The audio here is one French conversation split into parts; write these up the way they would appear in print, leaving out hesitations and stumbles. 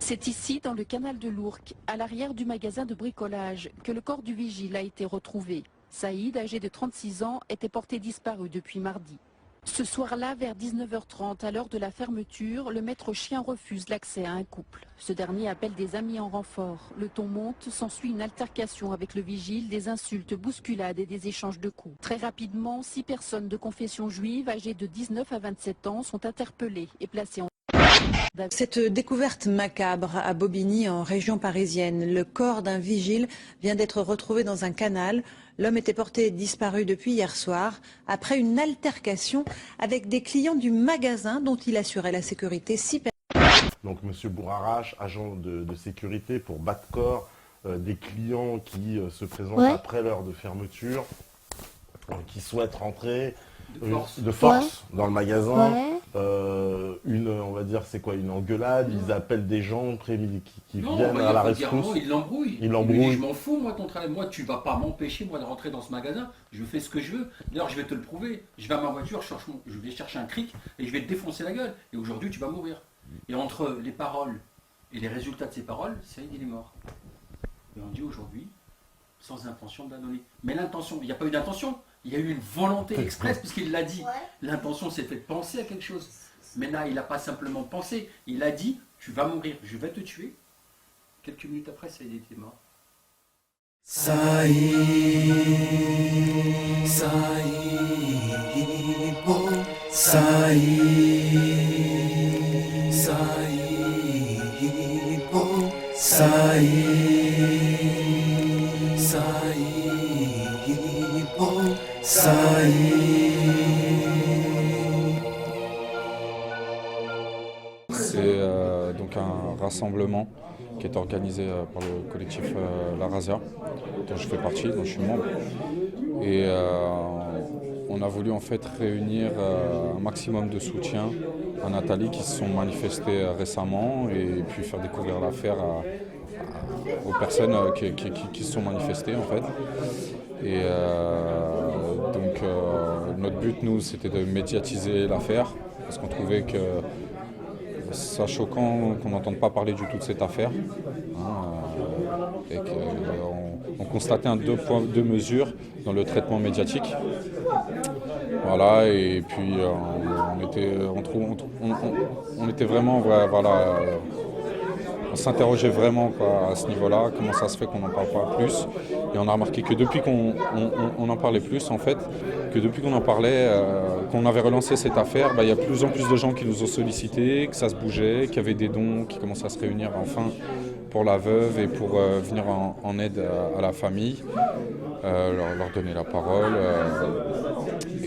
C'est ici, dans le canal de l'Ourcq, à l'arrière du magasin de bricolage, que le corps du vigile a été retrouvé. Saïd, âgé de 36 ans, était porté disparu depuis mardi. Ce soir-là, vers 19h30, à l'heure de la fermeture, le maître chien refuse l'accès à un couple. Ce dernier appelle des amis en renfort. Le ton monte, s'ensuit une altercation avec le vigile, des insultes, bousculades et des échanges de coups. Très rapidement, 6 personnes de confession juive, âgées de 19 à 27 ans, sont interpellées et placées en... Cette découverte macabre à Bobigny, en région parisienne. Le corps d'un vigile vient d'être retrouvé dans un canal. L'homme était porté disparu depuis hier soir, après une altercation avec des clients du magasin dont il assurait la sécurité. 6 personnes. Donc M. Bourarache, agent de sécurité pour bas de corps, des clients qui se présentent après l'heure de fermeture, qui souhaitent rentrer de force dans le magasin. On va dire, c'est quoi, une engueulade, ils appellent des gens qui viennent à la rescousse. Ils l'embrouillent. Ils l'embrouillent. Je m'en fous, moi, ton travail. Moi, tu vas pas m'empêcher, moi, de rentrer dans ce magasin. Je fais ce que je veux. D'ailleurs, je vais te le prouver. Je vais à ma voiture, je vais chercher un cric et je vais te défoncer la gueule. Et aujourd'hui, tu vas mourir. Et entre les paroles et les résultats de ces paroles, Saïd, il est mort. Et on dit aujourd'hui, sans intention de la donner. Mais l'intention, il n'y a pas eu d'intention. Il y a eu une volonté expresse, puisqu'il l'a dit. L'intention, c'était de penser à quelque chose. Mais là, il n'a pas simplement pensé. Il a dit, tu vas mourir, je vais te tuer. Quelques minutes après, Saïd était mort. Saïd, Saïd, oh, Saïd, Saïd, oh, Saïd, Saïd, oh, Saïd. C'est donc un rassemblement qui est organisé par le collectif La Razia, dont je fais partie, dont je suis membre. Et on a voulu en fait réunir un maximum de soutien à Nathalie qui se sont manifestées récemment et puis faire découvrir l'affaire aux personnes qui se sont manifestées en fait. Et donc notre but, nous, c'était de médiatiser l'affaire parce qu'on trouvait que c'est choquant qu'on n'entende pas parler du tout de cette affaire et qu'on constatait un deux poids, deux mesures dans le traitement médiatique. Voilà, et puis on était vraiment, voilà, on s'interrogeait vraiment à ce niveau-là, comment ça se fait qu'on n'en parle pas plus. Et on a remarqué que depuis qu'on en parlait plus, en fait, que depuis qu'on en parlait, qu'on avait relancé cette affaire, il y a de plus en plus de gens qui nous ont sollicités, que ça se bougeait, qu'il y avait des dons qui commençaient à se réunir enfin pour la veuve et pour venir en aide à la famille, leur donner la parole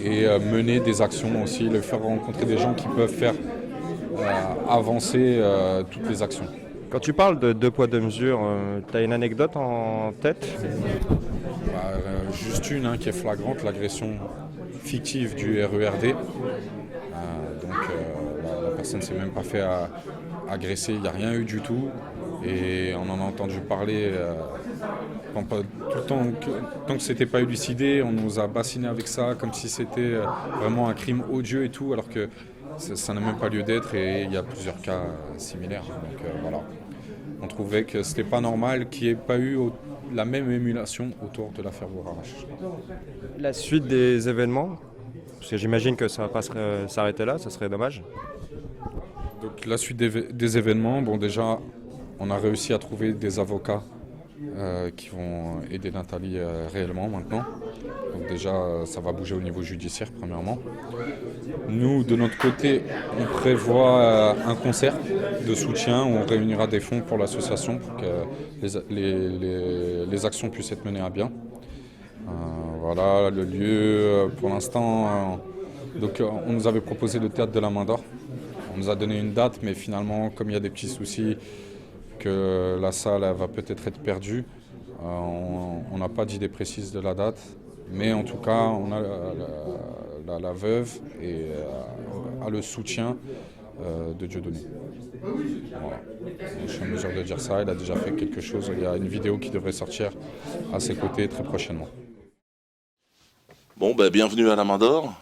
et mener des actions aussi, leur faire rencontrer des gens qui peuvent faire avancer toutes les actions. Quand tu parles de deux poids, deux mesures, tu as une anecdote en tête ? Juste une qui est flagrante, l'agression fictive du RERD. La personne ne s'est même pas fait agresser, il n'y a rien eu du tout. Et on en a entendu parler tout le temps. Tant que ce n'était pas élucidé, on nous a bassiné avec ça comme si c'était vraiment un crime odieux et tout, alors que ça n'a même pas lieu d'être et il y a plusieurs cas similaires. Donc voilà. On trouvait que c'était pas normal qu'il n'y ait pas eu la même émulation autour de l'affaire Bourarache. La suite des événements, parce que j'imagine que ça ne va pas s'arrêter là, ça serait dommage. Donc la suite des événements, bon déjà, on a réussi à trouver des avocats qui vont aider Nathalie réellement maintenant. Donc déjà, ça va bouger au niveau judiciaire, premièrement. Nous, de notre côté, on prévoit un concert de soutien où on réunira des fonds pour l'association pour que les actions puissent être menées à bien. Voilà, le lieu, pour l'instant, donc on nous avait proposé le théâtre de la Main d'Or. On nous a donné une date, mais finalement, comme il y a des petits soucis, que la salle va peut-être être perdue. On n'a pas d'idée précise de la date, mais en tout cas, on a la veuve et a le soutien de Dieudonné. Voilà. Je suis en mesure de dire ça, il a déjà fait quelque chose. Il y a une vidéo qui devrait sortir à ses côtés très prochainement. Bon, bienvenue à la Main d'Or.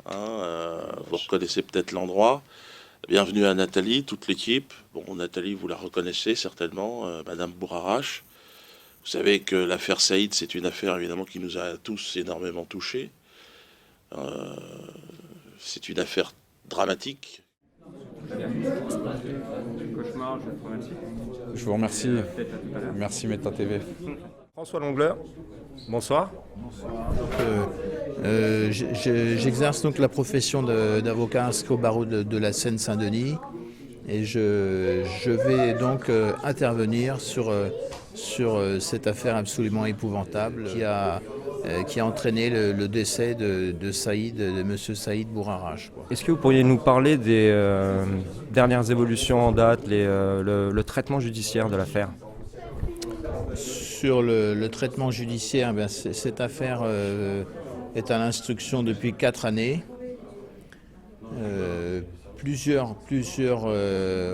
Vous reconnaissez peut-être l'endroit. Bienvenue à Nathalie, toute l'équipe. Bon, Nathalie, vous la reconnaissez certainement, Madame Bourarache. Vous savez que l'affaire Saïd, c'est une affaire évidemment qui nous a tous énormément touchés. C'est une affaire dramatique. Cauchemar, je vous remercie. Je vous remercie. Merci Meta TV. François Longleur, bonsoir. J'exerce donc la profession d'avocat inscrit au barreau de la Seine-Saint-Denis et je vais donc intervenir sur cette affaire absolument épouvantable qui a entraîné le décès de Saïd, de monsieur Saïd Bourarache. Est-ce que vous pourriez nous parler des dernières évolutions en date, le traitement judiciaire de l'affaire ? Sur le traitement judiciaire, cette affaire est à l'instruction depuis 4 années. Plusieurs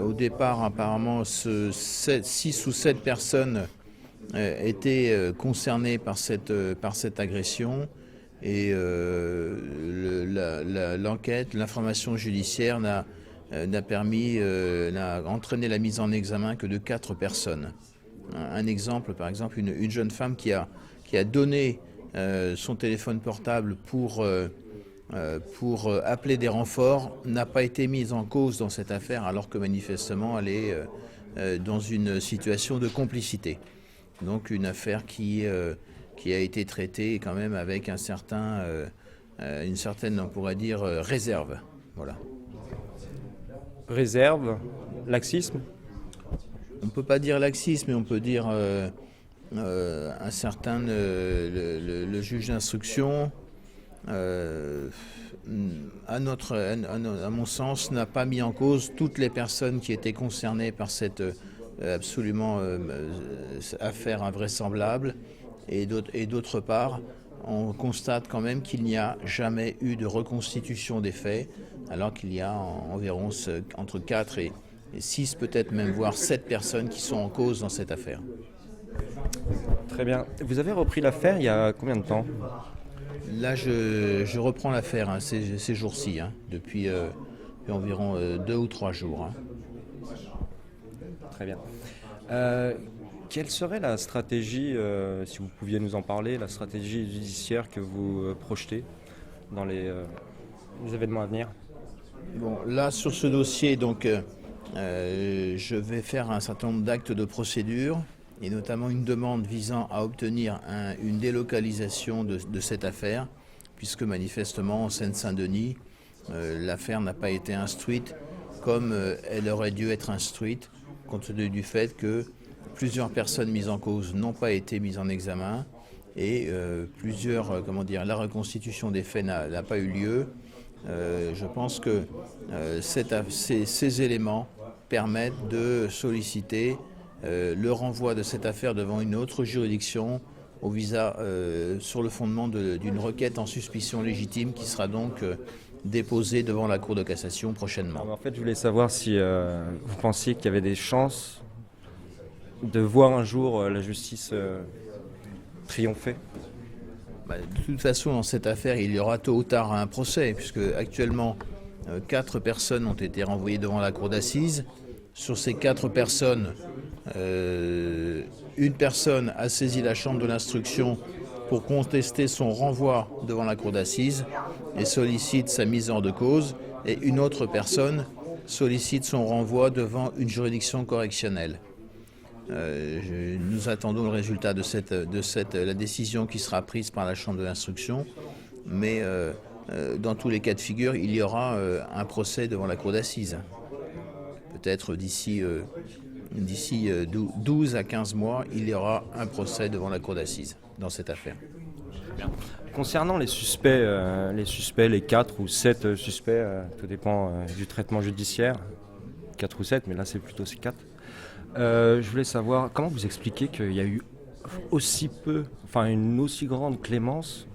au départ apparemment 6 ou 7 personnes étaient concernées par cette agression et l'enquête, l'information judiciaire n'a entraîné la mise en examen que de 4 personnes. Un exemple, par exemple, une jeune femme qui a donné son téléphone portable pour appeler des renforts n'a pas été mise en cause dans cette affaire alors que manifestement elle est dans une situation de complicité. Donc une affaire qui a été traitée quand même avec une certaine, on pourrait dire, réserve. Voilà. Réserve, laxisme ? On ne peut pas dire laxisme, mais on peut dire un certain... le juge d'instruction, à mon sens, n'a pas mis en cause toutes les personnes qui étaient concernées par cette absolument affaire invraisemblable. Et d'autre part, on constate quand même qu'il n'y a jamais eu de reconstitution des faits, alors qu'il y a environ entre 4 et 6, peut-être même, voire 7 personnes qui sont en cause dans cette affaire. Très bien. Vous avez repris l'affaire il y a combien de temps ? Là, je reprends l'affaire ces jours-ci, depuis environ 2 ou 3 jours. Très bien. Quelle serait la stratégie, si vous pouviez nous en parler, la stratégie judiciaire que vous projetez dans les événements à venir ? Bon, là, sur ce dossier, donc, je vais faire un certain nombre d'actes de procédure et notamment une demande visant à obtenir une délocalisation de cette affaire, puisque manifestement en Seine-Saint-Denis, l'affaire n'a pas été instruite comme elle aurait dû être instruite, compte tenu du fait que plusieurs personnes mises en cause n'ont pas été mises en examen et la reconstitution des faits n'a pas eu lieu. Je pense que ces éléments permettent de solliciter le renvoi de cette affaire devant une autre juridiction sur le fondement d'une requête en suspicion légitime qui sera donc déposée devant la Cour de cassation prochainement. En fait, je voulais savoir si vous pensiez qu'il y avait des chances de voir un jour la justice triompher. De toute façon, dans cette affaire, il y aura tôt ou tard un procès, puisque actuellement, 4 personnes ont été renvoyées devant la cour d'assises. Sur ces 4 personnes, une personne a saisi la chambre de l'instruction pour contester son renvoi devant la cour d'assises et sollicite sa mise hors de cause, et une autre personne sollicite son renvoi devant une juridiction correctionnelle. Nous attendons le résultat de la décision qui sera prise par la chambre de l'instruction, mais dans tous les cas de figure, il y aura un procès devant la cour d'assises. Peut-être d'ici 12 à 15 mois, il y aura un procès devant la cour d'assises dans cette affaire. Concernant les suspects, les 4 ou 7 suspects, tout dépend du traitement judiciaire, 4 ou 7, mais là c'est plutôt 4. Je voulais savoir, comment vous expliquez qu'il y a eu une aussi grande clémence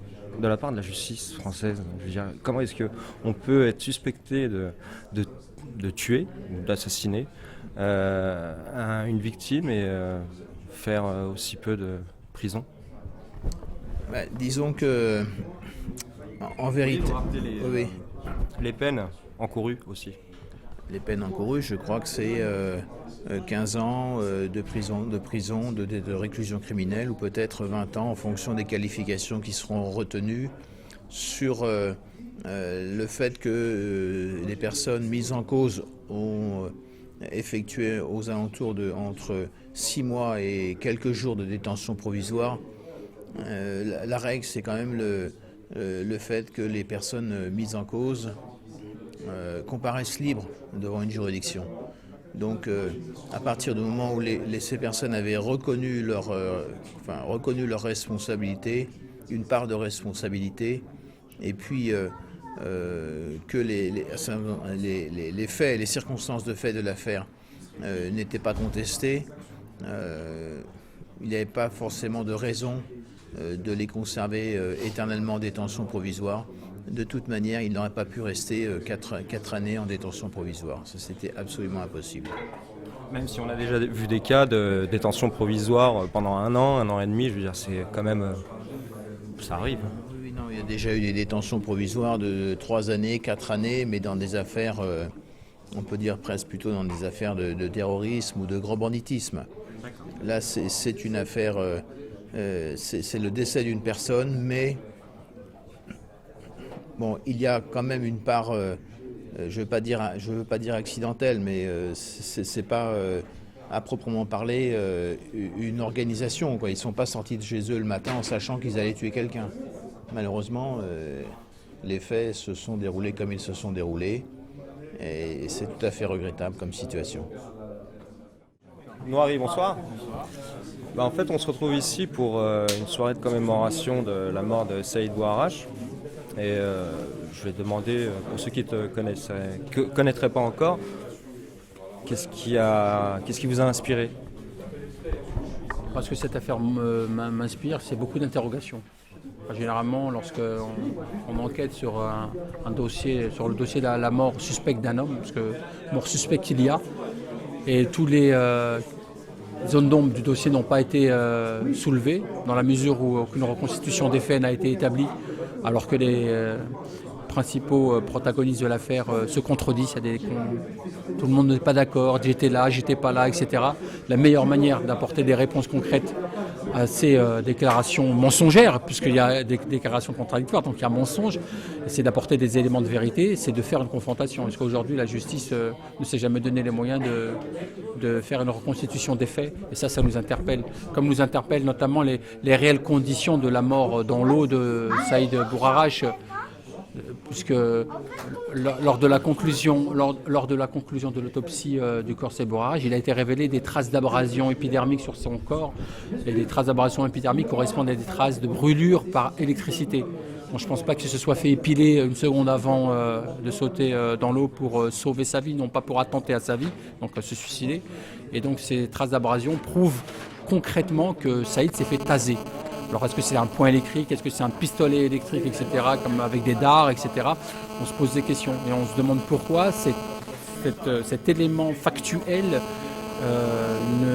de la part de la justice française ? Je veux dire, comment est-ce qu'on peut être suspecté de tuer ou d'assassiner une victime et faire aussi peu de prison ? Disons que, en vérité, les peines encourues aussi. les peines encourues, je crois que c'est 15 ans de prison, de réclusion criminelle ou peut-être 20 ans en fonction des qualifications qui seront retenues sur le fait que les personnes mises en cause ont effectué aux alentours de entre 6 mois et quelques jours de détention provisoire. La règle, c'est quand même le fait que les personnes mises en cause comparaissent libres devant une juridiction. Donc à partir du moment où ces personnes avaient reconnu leur responsabilité, une part de responsabilité, et puis que les faits, les circonstances de fait de l'affaire n'étaient pas contestées, il n'y avait pas forcément de raison de les conserver éternellement en détention provisoire. De toute manière, ils n'auraient pas pu rester 4 années en détention provisoire. Ça, c'était absolument impossible. Même si on a déjà vu des cas de détention provisoire pendant 1 an et demi, je veux dire, c'est quand même... ça arrive. Oui, non, il y a déjà eu des détentions provisoires de 3 années, 4 années, mais dans des affaires, on peut dire presque plutôt dans des affaires de terrorisme ou de grand banditisme. Là, c'est une affaire, c'est le décès d'une personne, mais bon, il y a quand même une part, je veux pas dire accidentelle, mais c'est pas à proprement parler une organisation, quoi. Ils ne sont pas sortis de chez eux le matin en sachant qu'ils allaient tuer quelqu'un. Malheureusement, les faits se sont déroulés comme ils se sont déroulés, et c'est tout à fait regrettable comme situation. Noiri, bonsoir. En fait, on se retrouve ici pour une soirée de commémoration de la mort de Saïd Bouarache. Et je vais demander, pour ceux qui ne te connaîtraient pas encore, qu'est-ce qui vous a inspiré? Parce que cette affaire m'inspire, c'est beaucoup d'interrogations. Généralement, lorsqu'on enquête sur un dossier, sur le dossier de la mort suspecte d'un homme, parce que mort suspecte il y a, et tous les zones d'ombre du dossier n'ont pas été soulevées, dans la mesure où aucune reconstitution des faits n'a été établie, alors que les principaux protagonistes de l'affaire se contredisent. Tout le monde n'est pas d'accord, j'étais là, j'étais pas là, etc. La meilleure manière d'apporter des réponses concrètes à ces déclarations mensongères, puisqu'il y a des déclarations contradictoires, donc il y a mensonge, c'est d'apporter des éléments de vérité, c'est de faire une confrontation. Parce qu'aujourd'hui, la justice ne s'est jamais donné les moyens de faire une reconstitution des faits, et ça nous interpelle. Comme nous interpelle notamment les réelles conditions de la mort dans l'eau de Saïd Bouarache, puisque lors de la conclusion de l'autopsie du corps Saïd Bouarache, il a été révélé des traces d'abrasion épidermique sur son corps, et les traces d'abrasion épidermique correspondent à des traces de brûlure par électricité. Donc, je ne pense pas que ce soit fait épiler une seconde avant de sauter dans l'eau pour sauver sa vie, non pas pour attenter à sa vie, donc se suicider. Et donc ces traces d'abrasion prouvent concrètement que Saïd s'est fait taser. Alors est-ce que c'est un point électrique, est-ce que c'est un pistolet électrique, etc., comme avec des dards, etc. On se pose des questions et on se demande pourquoi cet élément factuel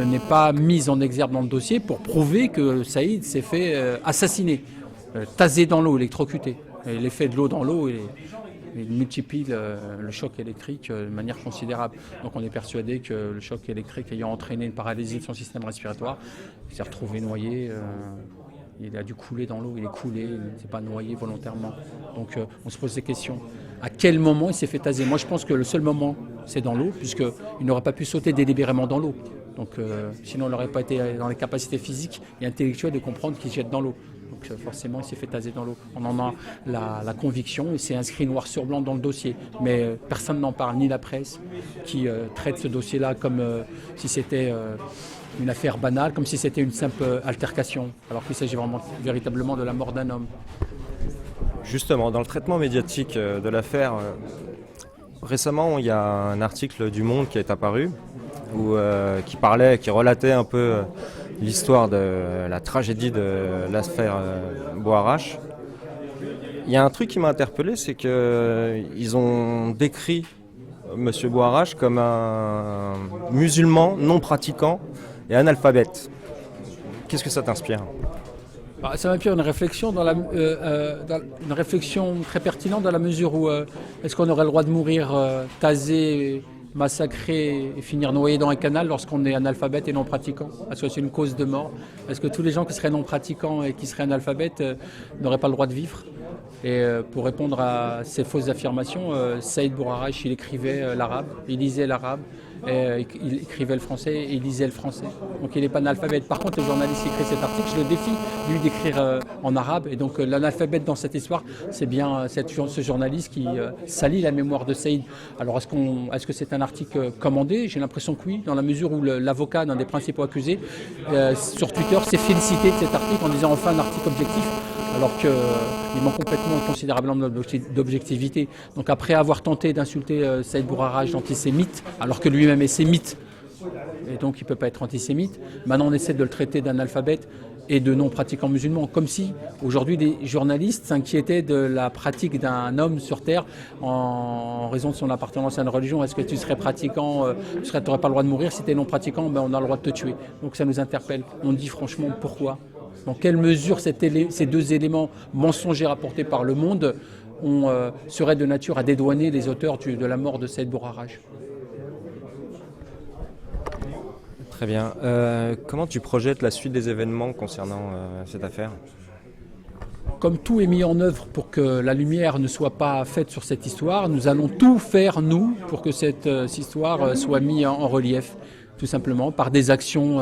n'est pas mis en exergue dans le dossier pour prouver que Saïd s'est fait assassiner, taser dans l'eau, électrocuté. Et l'effet de l'eau dans l'eau, il multiplie le choc électrique de manière considérable. Donc on est persuadé que le choc électrique ayant entraîné une paralysie de son système respiratoire, il s'est retrouvé noyé. Il a dû couler dans l'eau, il est coulé, il ne s'est pas noyé volontairement. Donc on se pose des questions. À quel moment il s'est fait taser? Moi je pense que le seul moment c'est dans l'eau, puisqu'il n'aurait pas pu sauter délibérément dans l'eau. Donc sinon il n'aurait pas été dans les capacités physiques et intellectuelles de comprendre qu'il jette dans l'eau. Donc forcément il s'est fait taser dans l'eau. On en a la conviction et c'est inscrit noir sur blanc dans le dossier. Mais personne n'en parle, ni la presse qui traite ce dossier-là comme si c'était une affaire banale, comme si c'était une simple altercation, alors qu'il s'agit véritablement de la mort d'un homme. Justement, dans le traitement médiatique de l'affaire, récemment il y a un article du Monde qui est apparu qui relatait un peu l'histoire de la tragédie de l'affaire Bouarache. Il y a un truc qui m'a interpellé, c'est qu'ils ont décrit M. Bouarache comme un musulman non pratiquant et analphabète. Qu'est-ce que ça t'inspire? Ça m'inspire une réflexion, une réflexion très pertinente dans la mesure où est-ce qu'on aurait le droit de mourir tasé massacrer et finir noyé dans un canal lorsqu'on est analphabète et non pratiquant? Est-ce que c'est une cause de mort? Est-ce que tous les gens qui seraient non pratiquants et qui seraient analphabètes n'auraient pas le droit de vivre? Et pour répondre à ces fausses affirmations, Saïd Bourarache, il écrivait l'arabe, il lisait l'arabe, il écrivait le français et il lisait le français. Donc il n'est pas analphabète. Par contre, le journaliste qui écrit cet article, je le défie, lui, d'écrire en arabe. Et donc l'analphabète dans cette histoire, c'est bien ce journaliste qui salit la mémoire de Saïd. Alors est-ce que c'est un article commandé? J'ai l'impression que oui, dans la mesure où l'avocat d'un des principaux accusés, sur Twitter, s'est félicité de cet article en disant enfin un article objectif, alors qu'il manque complètement considérablement d'objectivité. Donc après avoir tenté d'insulter Saïd Bourarache d'antisémite, alors que lui-même est sémite, et donc il ne peut pas être antisémite, maintenant on essaie de le traiter d'analphabète et de non-pratiquants musulmans, comme si aujourd'hui des journalistes s'inquiétaient de la pratique d'un homme sur Terre en raison de son appartenance à une religion. Est-ce que tu serais pratiquant, tu n'aurais pas le droit de mourir? Si tu es non-pratiquant, on a le droit de te tuer. Donc ça nous interpelle. On dit franchement pourquoi? Dans quelle mesure ces deux éléments mensongers rapportés par Le Monde seraient de nature à dédouaner les auteurs de la mort de Saïd Bourarache? Très bien. Comment tu projettes la suite des événements concernant cette affaire? Comme tout est mis en œuvre pour que la lumière ne soit pas faite sur cette histoire, nous allons tout faire, nous, pour que cette histoire soit mise en relief. Tout simplement par des actions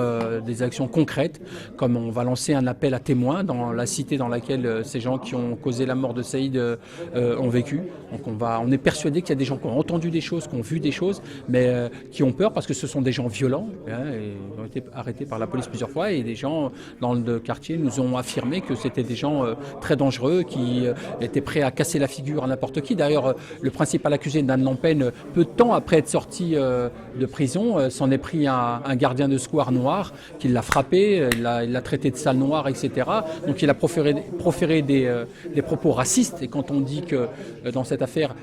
concrètes, comme on va lancer un appel à témoins dans la cité dans laquelle ces gens qui ont causé la mort de Saïd ont vécu. Donc on est persuadé qu'il y a des gens qui ont entendu des choses, qui ont vu des choses, mais qui ont peur parce que ce sont des gens violents, et ils ont été arrêtés par la police plusieurs fois, et des gens dans le quartier nous ont affirmé que c'était des gens très dangereux qui étaient prêts à casser la figure à n'importe qui. D'ailleurs, le principal accusé d'Anne Lampen, peu de temps après être sorti de prison, s'en est pris un gardien de square noir qui l'a frappé, il l'a traité de sale noir, etc. Donc il a proféré des propos racistes. Et quand on dit que dans cette affaire,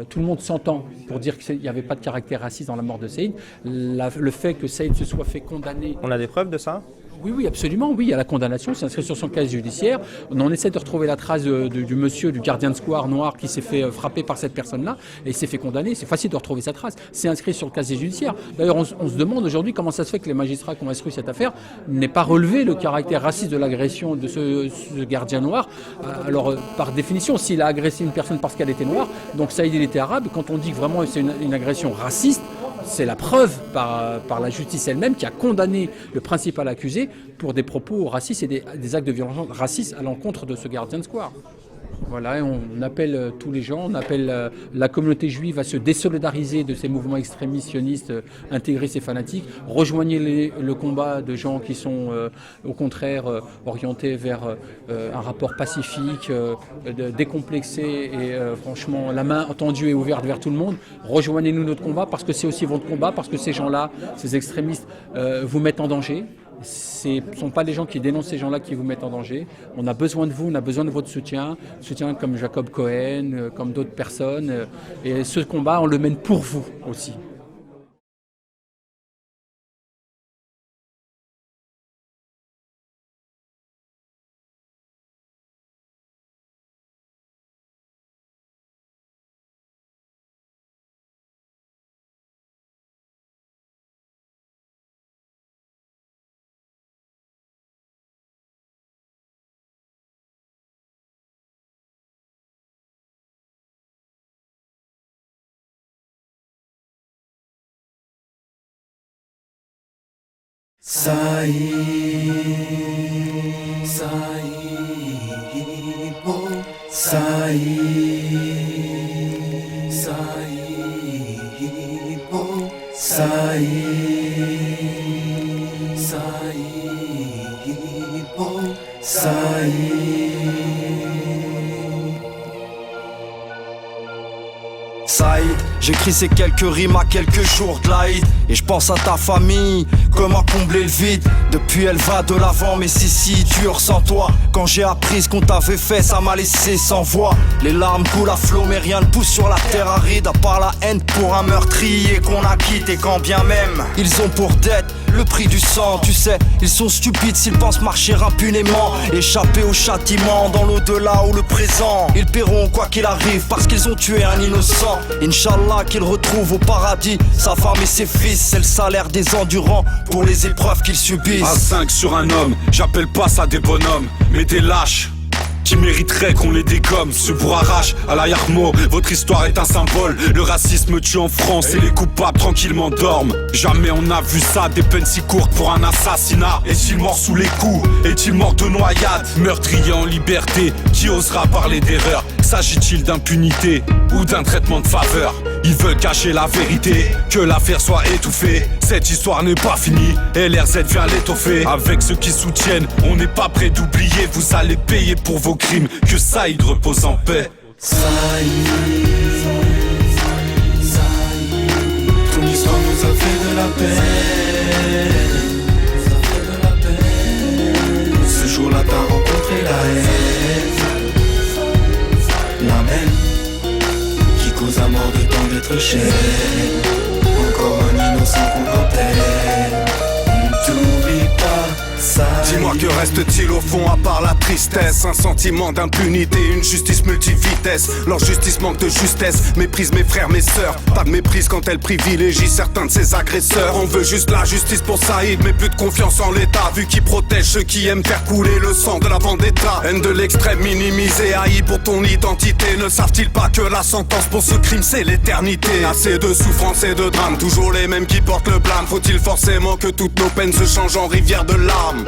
tout le monde s'entend pour dire qu'il n'y avait pas de caractère raciste dans la mort de Saïd, le fait que Saïd se soit fait condamner... On a des preuves de ça ? Oui, absolument, oui, il y a la condamnation, c'est inscrit sur son casier judiciaire. On essaie de retrouver la trace du monsieur, du gardien de square noir qui s'est fait frapper par cette personne-là et il s'est fait condamner. C'est facile de retrouver sa trace, c'est inscrit sur le casier judiciaire. D'ailleurs, on se demande aujourd'hui comment ça se fait que les magistrats qui ont instruit cette affaire n'aient pas relevé le caractère raciste de l'agression de ce gardien noir. Alors, par définition, s'il a agressé une personne parce qu'elle était noire, donc Saïd il était arabe, quand on dit que vraiment c'est une agression raciste, c'est la preuve par la justice elle-même qui a condamné le principal accusé pour des propos racistes et des actes de violence racistes à l'encontre de ce gardien de square. Voilà, et on appelle tous les gens, on appelle la communauté juive à se désolidariser de ces mouvements extrémistes, sionistes, intégristes et fanatiques. Rejoignez le combat de gens qui sont au contraire orientés vers un rapport pacifique, décomplexé et franchement la main tendue et ouverte vers tout le monde. Rejoignez-nous notre combat parce que c'est aussi votre combat, parce que ces gens-là, ces extrémistes vous mettent en danger. Ce ne sont pas les gens qui dénoncent ces gens-là qui vous mettent en danger. On a besoin de vous, on a besoin de votre soutien comme Jacob Cohen, comme d'autres personnes. Et ce combat, on le mène pour vous aussi. Saïd, oh Saïd, oh Saïd, oh Saïd. Saïd, j'écris ces quelques rimes à quelques jours de l'Aïd. Et je pense à ta famille, comment combler le vide. Depuis elle va de l'avant, mais c'est si dur sans toi. Quand j'ai appris ce qu'on t'avait fait, ça m'a laissé sans voix. Les larmes coulent à flot, mais rien ne pousse sur la terre aride. À part la haine pour un meurtrier qu'on a quitté. Quand bien même, ils ont pour dette le prix du sang. Tu sais, ils sont stupides s'ils pensent marcher impunément, échapper au châtiment dans l'au-delà ou le présent. Ils paieront quoi qu'il arrive parce qu'ils ont tué un innocent. croit, Inch'Allah qu'il retrouve au paradis sa femme et ses fils. C'est le salaire des endurants pour les épreuves qu'ils subissent. À 5 sur un homme, j'appelle pas ça des bonhommes, mais des lâches qui mériteraient qu'on les dégomme. Ce bourrarage à la Yarmo, votre histoire est un symbole. Le racisme tue en France et les coupables tranquillement dorment. Jamais on a vu ça, des peines si courtes pour un assassinat. Est-il mort sous les coups? Est-il mort de noyade? Meurtrier en liberté, qui osera parler d'erreur? S'agit-il d'impunité ou d'un traitement de faveur? Ils veulent cacher la vérité, que l'affaire soit étouffée. Cette histoire n'est pas finie, LRZ vient l'étoffer. Avec ceux qui soutiennent, on n'est pas prêt d'oublier. Vous allez payer pour vos crimes, que Saïd repose en paix. Saïd, ton histoire nous a fait de la peine. Ce jour-là t'as rencontré la haine, la même qui cause à mort de tant d'être cher. Encore un innocent qu'on enterre. T'oublie pas ça. Dis-moi que reste-t-il au fond à part la tristesse? Un sentiment d'impunité, une justice multivitesse. Leur justice manque de justesse, méprise mes frères, mes sœurs. Pas de méprise quand elle privilégie certains de ses agresseurs. On veut juste la justice pour Saïd, mais plus de confiance en l'État, vu qu'il protège ceux qui aiment faire couler le sang de la vendetta. Haine de l'extrême minimisée, haï pour ton identité. Ne savent-ils pas que la sentence pour ce crime c'est l'éternité? Assez de souffrance et de drame, toujours les mêmes qui portent le blâme. Faut-il forcément que toutes nos peines se changent en rivière de larmes?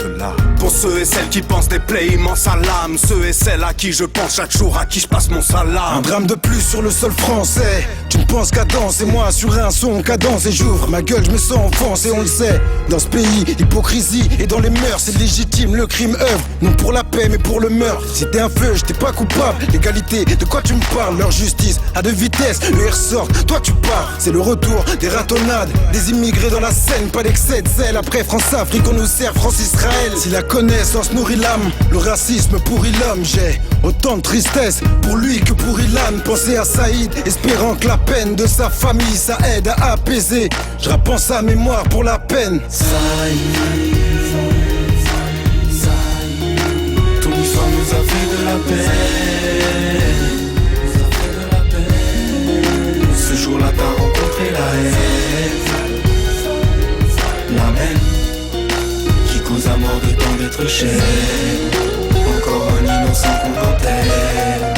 Pour ceux et celles qui pensent des plaies immenses à l'âme, ceux et celles à qui je pense chaque jour, à qui je passe mon salam. Un drame de plus sur le sol français. Tu ne penses qu'à danser, moi sur un son cadence. Et j'ouvre ma gueule, je me sens enfoncé, on le sait. Dans ce pays, l'hypocrisie et dans les mœurs, c'est légitime, le crime œuvre. Non pour la paix mais pour le meurtre. Si t'es un feu, j'étais pas coupable. L'égalité, de quoi tu me parles? Leur justice à deux vitesses, le ressort, toi tu pars. C'est le retour des ratonnades, des immigrés dans la Seine. Pas d'excès de zèle, après France-Afrique on nous sert France-Israël. Si la connaissance nourrit l'âme, le racisme pourrit l'homme. J'ai autant de tristesse pour lui que pour Ilan. Penser à Saïd, espérant que la peine de sa famille ça aide à apaiser. Je repense sa mémoire pour la peine. Saïd, ton histoire nous a fait de la peine. Ce jour-là t'as rencontré la haine, la même qui cause à mort de tant d'être cher. Encore un innocent qu'on enterre.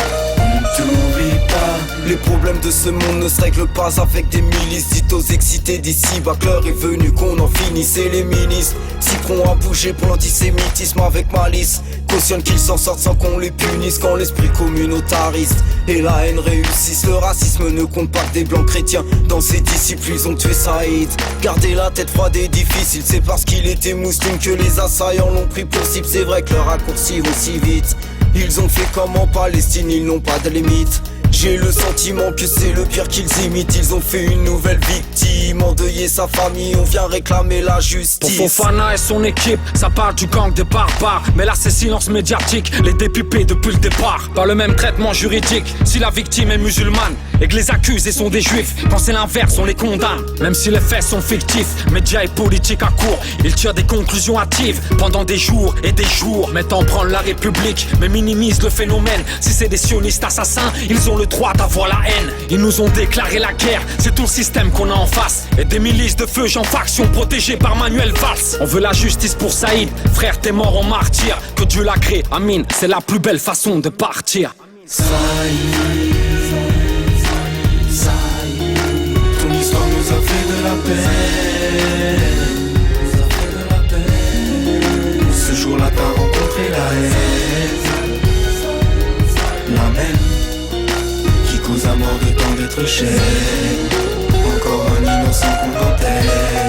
T'oublie pas. Les problèmes de ce monde ne se règlent pas avec des milices. Dites aux excités d'ici, bah que l'heure est venue qu'on en finisse. Et les ministres s'y pront à bouger pour l'antisémitisme avec malice. Cautionne qu'ils s'en sortent sans qu'on les punisse. Quand l'esprit communautariste et la haine réussissent. Le racisme ne compte pas que des blancs chrétiens. Dans ses disciples ils ont tué Saïd. Garder la tête froide est difficile. C'est parce qu'il était musulman que les assaillants l'ont pris pour cible. C'est vrai que le raccourci va si vite. Ils ont fait comme en Palestine, ils n'ont pas de limite. J'ai le sentiment que c'est le pire qu'ils imitent. Ils ont fait une nouvelle victime, endeuiller sa famille, on vient réclamer la justice. Pour Fofana et son équipe, ça parle du gang des barbares. Mais là c'est silence médiatique, les dépipés depuis le départ. Pas le même traitement juridique, si la victime est musulmane et que les accusés sont des juifs. Quand c'est l'inverse on les condamne, même si les faits sont fictifs. Médias et politiques à court, ils tirent des conclusions hâtives pendant des jours et des jours. Mettent en branle la République, mais minimisent le phénomène. Si c'est des sionistes assassins, ils ont le droit d'avoir la haine. Ils nous ont déclaré la guerre, c'est tout le système qu'on a en face. Et des milices de feu en faction protégées par Manuel Valls. On veut la justice pour Saïd, frère t'es mort en martyr. Que Dieu l'a créé, Amin, c'est la plus belle façon de partir. Saïd, ton histoire nous a fait de la peine. Ce jour-là t'as rencontré la haine, la même qui cause à mort de tant d'être cher. Encore un innocent qu'on enterre.